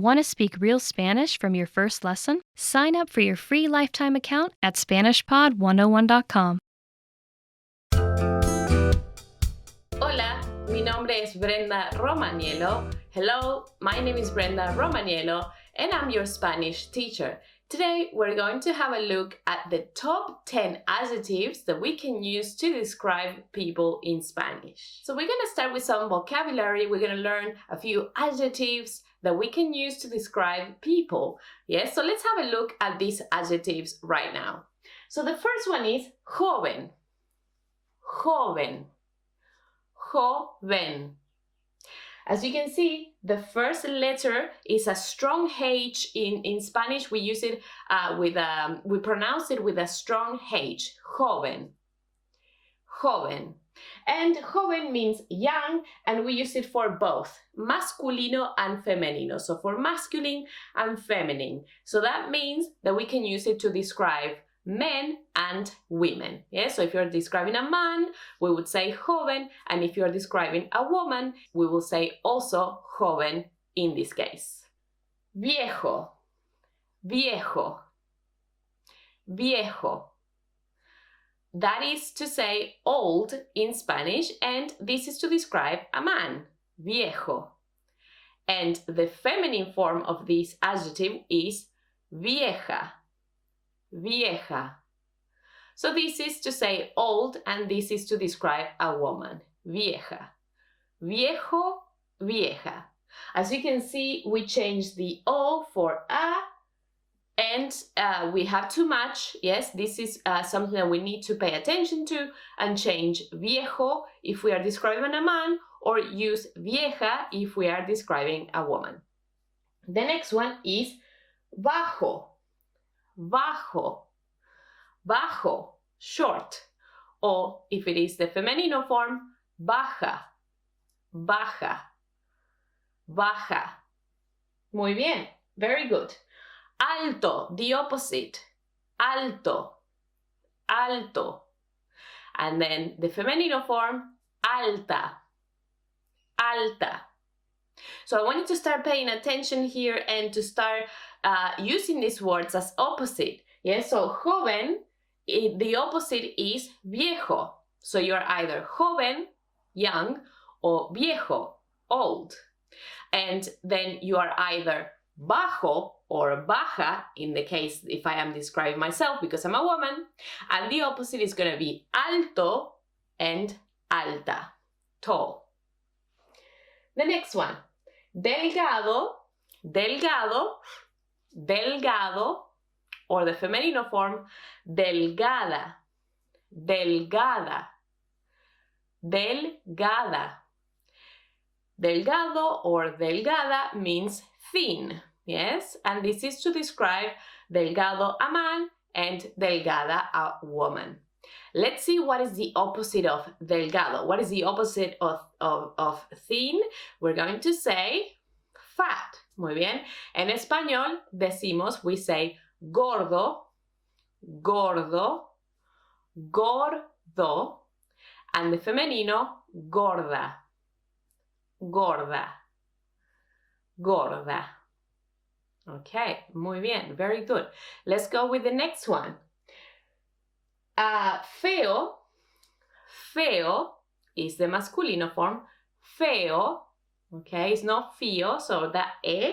Want to speak real Spanish from your first lesson? Sign up for your free lifetime account at SpanishPod101.com. Hola, mi nombre es Brenda Romaniello. Hello, my name is Brenda Romaniello, and I'm your Spanish teacher. Today, we're going to have a look at the top 10 adjectives that we can use to describe people in Spanish. So we're going to start with some vocabulary. We're going to learn a few adjectives that we can use to describe people. Yes, so let's have a look at these adjectives right now. So the first one is joven. Joven. Joven. As you can see, the first letter is a strong H. In Spanish, we use it we pronounce it with a strong H. Joven. Joven. And joven means young, and we use it for both masculino and femenino. So for masculine and feminine. So that means that we can use it to describe men and women. Yeah? So if you're describing a man, we would say joven, and if you're describing a woman, we will say also joven in this case. Viejo, viejo, viejo. That is to say old in Spanish, and this is to describe a man, viejo. And the feminine form of this adjective is vieja. Vieja. So this is to say old, and this is to describe a woman. Vieja. Viejo, vieja. As you can see, we changed the O for a, and we have to match. Yes, this is something that we need to pay attention to, and change viejo if we are describing a man, or use vieja if we are describing a woman. The next one is bajo. Bajo, bajo, short. Or if it is the femenino form, baja, baja, baja. Muy bien, very good. Alto, the opposite, alto, alto. And then the femenino form, alta, alta. So I want you to start paying attention here and to start using these words as opposite. Yes, so joven, the opposite is viejo. So you're either joven, young, or viejo, old. And then you are either bajo or baja, in the case if I am describing myself because I'm a woman. And the opposite is going to be alto and alta, tall. The next one, delgado, delgado, delgado, or the femenino form, delgada, delgada, delgada. Delgado or delgada means thin, yes? And this is to describe delgado, a man, and delgada, a woman. Let's see what is the opposite of delgado. What is the opposite of thin? We're going to say fat. Muy bien. En español decimos, we say gordo, gordo, gordo, and the femenino, gorda, gorda, gorda. Okay, muy bien, very good. Let's go with the next one. Feo, feo is the masculino form, feo. Okay, it's not feo, so that e,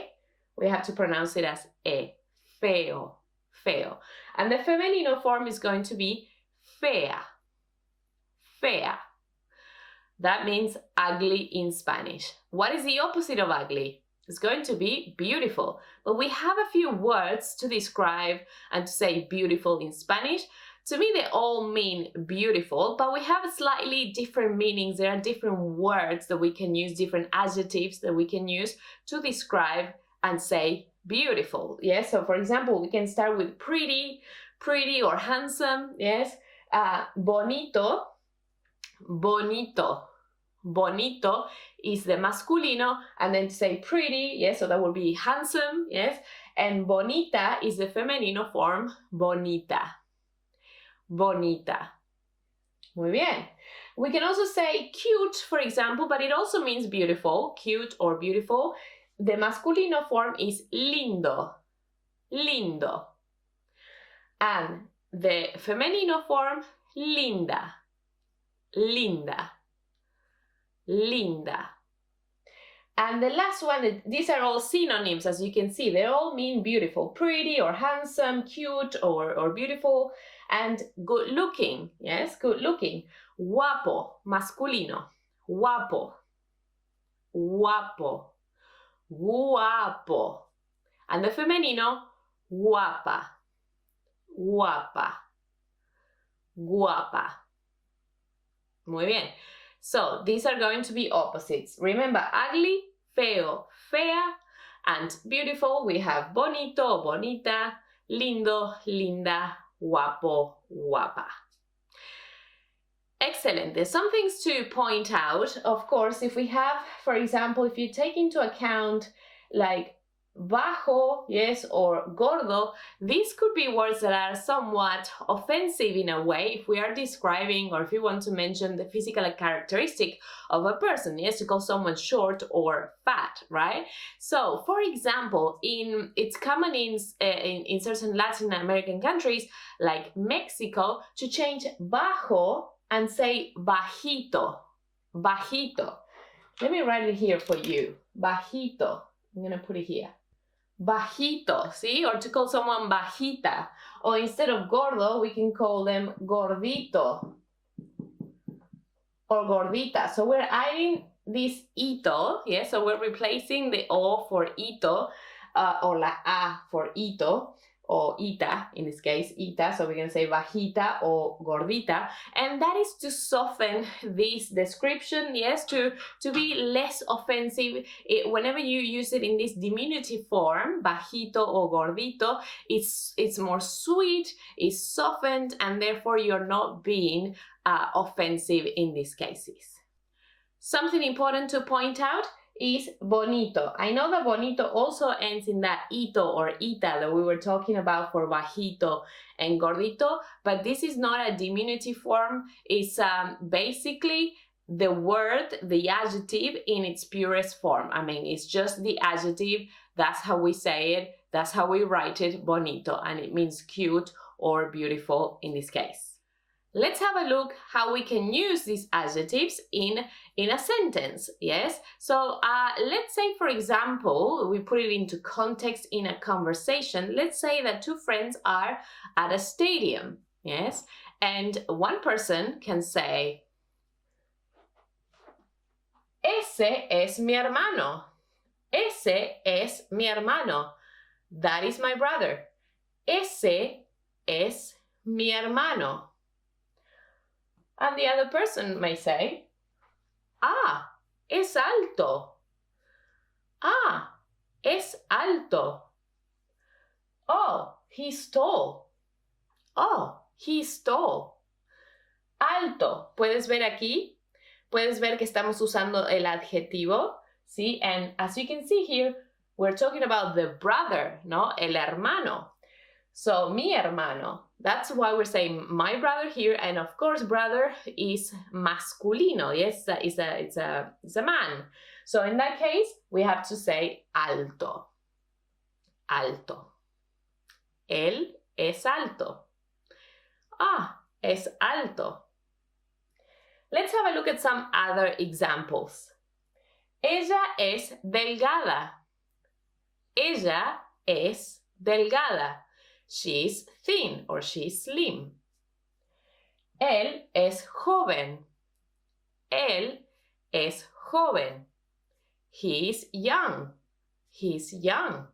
we have to pronounce it as e, feo, feo. And the femenino form is going to be fea, fea. That means ugly in Spanish. What is the opposite of ugly? It's going to be beautiful. But we have a few words to describe and to say beautiful in Spanish. To me, they all mean beautiful, but we have slightly different meanings. There are different words that we can use, different adjectives that we can use to describe and say beautiful. Yes, so for example, we can start with pretty, pretty or handsome. Yes, bonito, bonito. Bonito is the masculino, and then to say pretty, yes, so that would be handsome, yes, and bonita is the femenino form, bonita. Bonita. Muy bien. We can also say cute, for example, but it also means beautiful, cute or beautiful. the masculino form is lindo, lindo. And the femenino form, linda, linda, linda. And the last one, these are all synonyms, as you can see. They all mean beautiful, pretty or handsome, cute or beautiful, and good looking. Yes, good looking. Guapo, masculino. Guapo, guapo, guapo. And the femenino, guapa, guapa, guapa. Muy bien. So these are going to be opposites. Remember, ugly, feo, fea, and beautiful, we have bonito, bonita, lindo, linda, guapo, guapa. Excellent. There's some things to point out. Of course, if we have, for example, if you take into account like bajo, yes, or gordo, these could be words that are somewhat offensive in a way if we are describing or if we want to mention the physical characteristic of a person, yes, to call someone short or fat, right? So, for example, it's common in certain Latin American countries like Mexico to change bajo and say bajito, bajito. Let me write it here for you, bajito. I'm gonna put it here. Bajito, see? Or to call someone bajita. Or instead of gordo, we can call them gordito or gordita. So we're adding this ito, yes? So we're replacing the o for ito, or la a for ito, or ita, in this case, ita. So we're going to say bajita or gordita. And that is to soften this description, yes, to be less offensive. Whenever you use it in this diminutive form, bajito or gordito, it's more sweet, it's softened, and therefore you're not being offensive in these cases. Something important to point out is bonito. I know that bonito also ends in that ito or ita that we were talking about for bajito and gordito, but this is not a diminutive form. It's basically the word, the adjective in its purest form. I mean, it's just the adjective. That's how we say it. That's how we write it, bonito, and it means cute or beautiful in this case. Let's have a look how we can use these adjectives in a sentence, yes? So let's say, for example, we put it into context in a conversation. Let's say that two friends are at a stadium, yes? And one person can say, ese es mi hermano. Ese es mi hermano. That is my brother. Ese es mi hermano. And the other person may say, ah, es alto. Ah, es alto. Oh, he's tall. Oh, he's tall. Alto. ¿Puedes ver aquí? Puedes ver que estamos usando el adjetivo, ¿sí? And as you can see here, we're talking about the brother, ¿no? El hermano. So, mi hermano. That's why we're saying my brother here, and of course, brother is masculino. Yes, it's a man. So in that case, we have to say alto. Alto. Él es alto. Ah, es alto. Let's have a look at some other examples. Ella es delgada. Ella es delgada. She's thin or she's slim. Él es joven. Él es joven. He's young. He's young.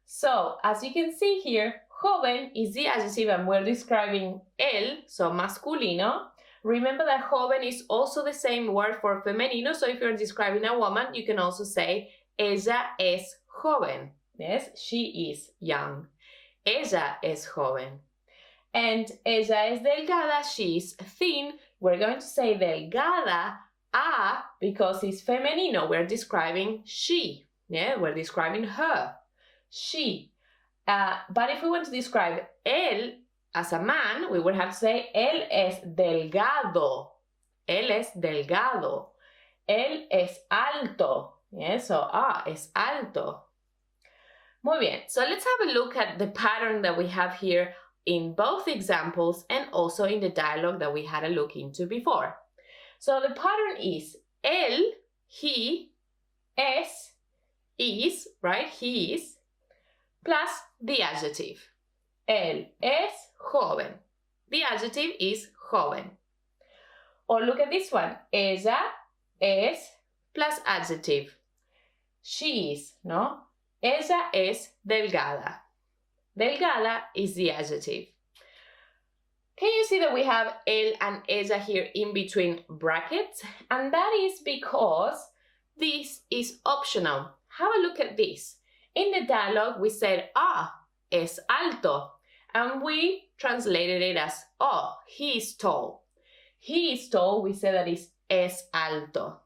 So, as you can see here, joven is the adjective and we're describing él, so masculino. Remember that joven is also the same word for femenino, so if you're describing a woman, you can also say ella es joven. Yes, she is young. Ella es joven. And ella es delgada, she is thin. We're going to say delgada, a, because it's femenino. We're describing she. Yeah, we're describing her. She. But if we want to describe él as a man, we would have to say él es delgado. Él es delgado. Él es alto. Yes, so es alto. Muy bien, so let's have a look at the pattern that we have here in both examples and also in the dialogue that we had a look into before. So the pattern is él, he, es, is, right? He is, plus the adjective. Él es joven. The adjective is joven. Or look at this one. Ella es plus adjective. She is, no? Ella es delgada. Delgada is the adjective. Can you see that we have él and ella here in between brackets? And that is because this is optional. Have a look at this. In the dialogue, we said, es alto. And we translated it as, he is tall. He is tall, we say that is es alto.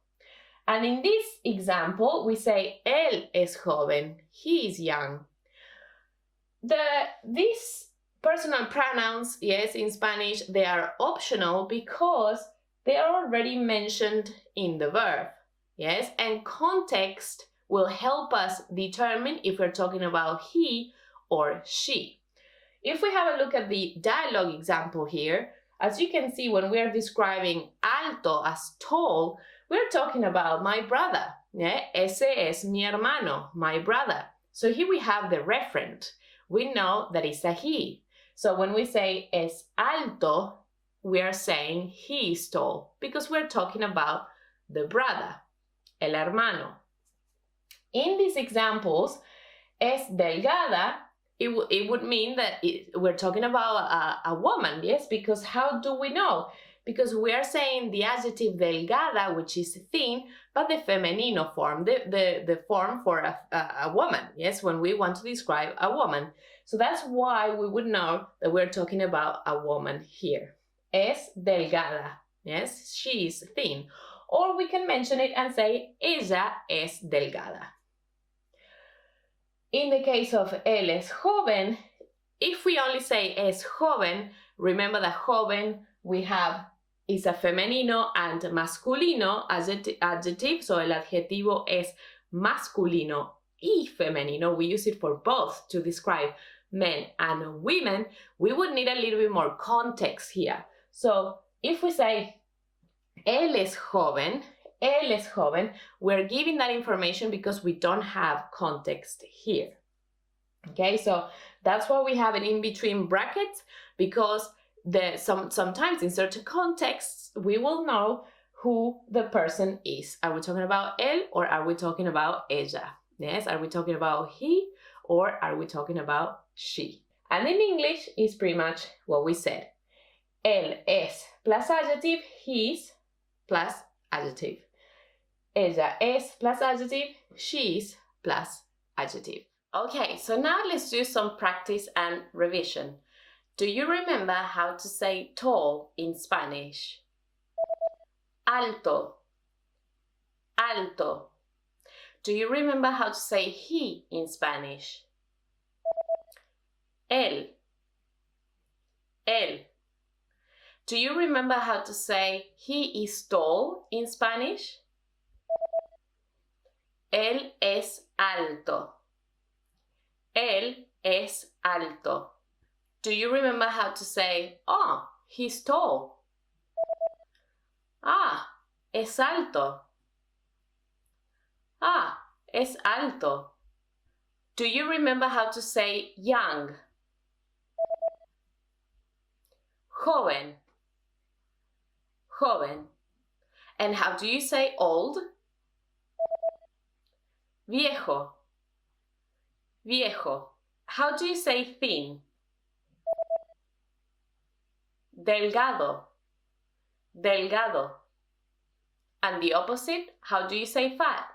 And in this example, we say, él es joven. He is young. These personal pronouns, yes, in Spanish, they are optional because they are already mentioned in the verb, yes, and context will help us determine if we're talking about he or she. If we have a look at the dialogue example here, as you can see, when we're describing alto as tall, we're talking about my brother, yeah? Ese es mi hermano, my brother. So here we have the referent. We know that it's a he. So when we say es alto, we are saying he is tall because we're talking about the brother, el hermano. In these examples, es delgada, it would mean that we're talking about a woman, yes? Because how do we know? Because we are saying the adjective delgada, which is thin, but the femenino form, the form for a woman, yes? When we want to describe a woman. So that's why we would know that we're talking about a woman here. Es delgada, yes? She is thin. Or we can mention it and say, ella es delgada. In the case of él es joven, if we only say es joven, remember that joven we have is a femenino and masculino adjective, so el adjetivo es masculino y femenino. We use it for both to describe men and women. We would need a little bit more context here. So if we say él es joven, we're giving that information because we don't have context here. Okay, so that's why we have it in between brackets, because sometimes in certain contexts we will know who the person is. Are we talking about él or are we talking about ella? Yes, are we talking about he or are we talking about she? And in English is pretty much what we said. Él es plus adjective, his plus adjective. Ella es plus adjective, she is plus adjective. Okay, so now let's do some practice and revision. Do you remember how to say tall in Spanish? Alto. Alto. Do you remember how to say he in Spanish? Él. Él. Do you remember how to say he is tall in Spanish? Él es alto. Él es alto. Do you remember how to say, he's tall? Es alto. Es alto. Do you remember how to say young? Joven. Joven. And how do you say old? Viejo. Viejo. How do you say thin? Delgado. Delgado. And the opposite, how do you say fat?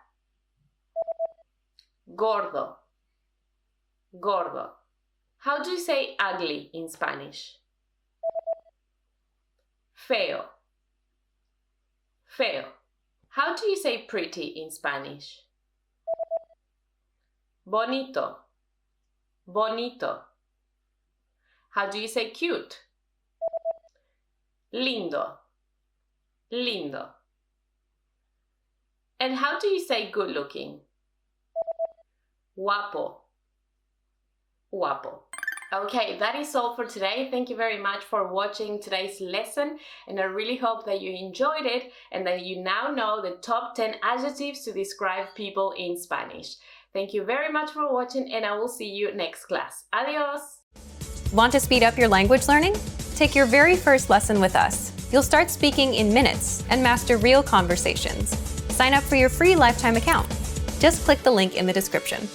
Gordo. Gordo. How do you say ugly in Spanish? Feo. Feo. How do you say pretty in Spanish? Bonito. Bonito. How do you say cute? Lindo. Lindo. And how do you say good looking? Guapo. Guapo. Okay, that is all for today. Thank you very much for watching today's lesson, and I really hope that you enjoyed it and that you now know the top 10 adjectives to describe people in Spanish. Thank you very much for watching, and I will see you next class. Adios! Want to speed up your language learning? Take your very first lesson with us. You'll start speaking in minutes and master real conversations. Sign up for your free lifetime account. Just click the link in the description.